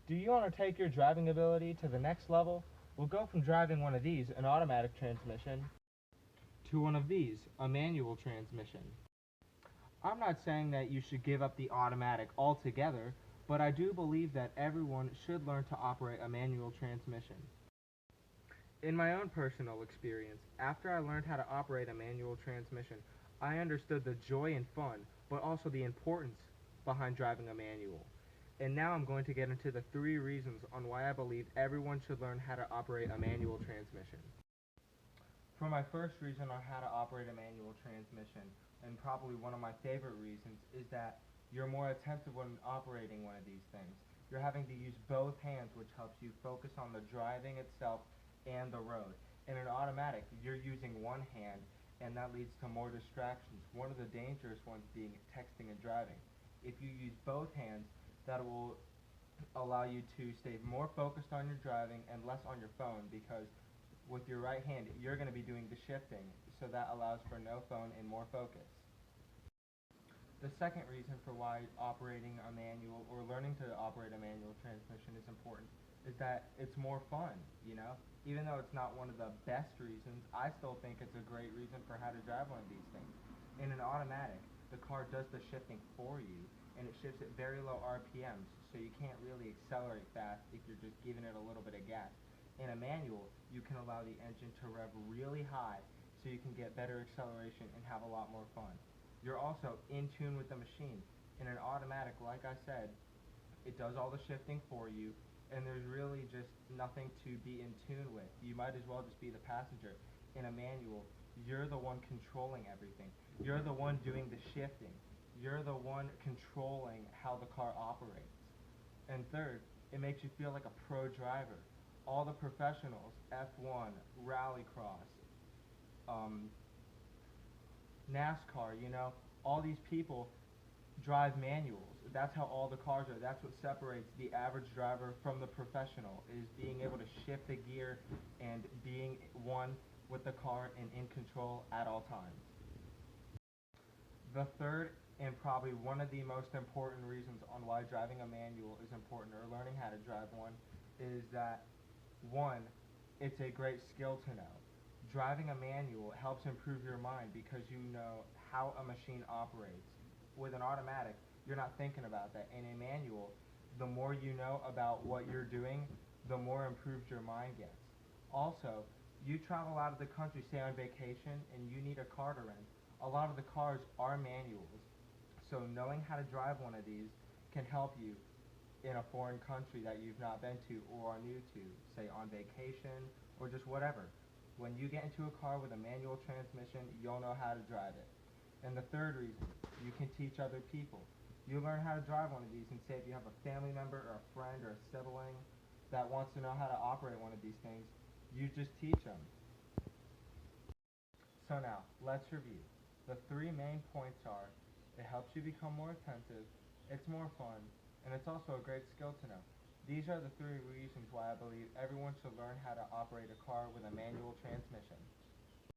Do you want to take your driving ability to the next level? We'll go from driving one of these, an automatic transmission, to one of these, a manual transmission. I'm not saying that you should give up the automatic altogether, but I do believe that everyone should learn to operate a manual transmission. In my own personal experience, after I learned how to operate a manual transmission, I understood the joy and fun, but also the importance behind driving a manual. And now I'm going to get into the 3 reasons on why I believe everyone should learn how to operate a manual transmission. For my first reason on how to operate a manual transmission, and probably one of my favorite reasons, is that you're more attentive when operating one of these things. You're having to use both hands, which helps you focus on the driving itself and the road. In an automatic, you're using one hand, and that leads to more distractions. One of the dangerous ones being texting and driving. If you use both hands, that will allow you to stay more focused on your driving and less on your phone, because with your right hand you're going to be doing the shifting, so that allows for no phone and more focus. The second reason for why operating a manual or learning to operate a manual transmission is important is that it's more fun, you know? Even though it's not one of the best reasons, I still think it's a great reason for how to drive one of these things. In an automatic, the car does the shifting for you, and it shifts at very low RPMs, so you can't really accelerate fast if you're just giving it a little bit of gas. In a manual, you can allow the engine to rev really high, so you can get better acceleration and have a lot more fun. You're also in tune with the machine. In an automatic, like I said, it does all the shifting for you, and there's really just nothing to be in tune with. You might as well just be the passenger. In a manual, you're the one controlling everything. You're the one doing the shifting. You're the one controlling how the car operates. And third, it makes you feel like a pro driver. All the professionals, F1, Rallycross, um, NASCAR, all these people drive manuals. That's how all the cars are. That's what separates the average driver from the professional, is being able to shift the gear and being one with the car and in control at all times. The third and probably one of the most important reasons on why driving a manual is important, or learning how to drive one, is that one, it's a great skill to know. Driving a manual helps improve your mind because you know how a machine operates. With an automatic, you're not thinking about that. In a manual, the more you know about what you're doing, the more improved your mind gets. Also, you travel out of the country, say on vacation, and you need a car to rent. A lot of the cars are manuals, so knowing how to drive one of these can help you in a foreign country that you've not been to or are new to, say on vacation or just whatever. When you get into a car with a manual transmission, you'll know how to drive it. And the third reason, you can teach other people. You learn how to drive one of these, and say if you have a family member or a friend or a sibling that wants to know how to operate one of these things, you just teach them. So now, let's review. The 3 main points are: it helps you become more attentive, it's more fun, and it's also a great skill to know. These are the 3 reasons why I believe everyone should learn how to operate a car with a manual transmission.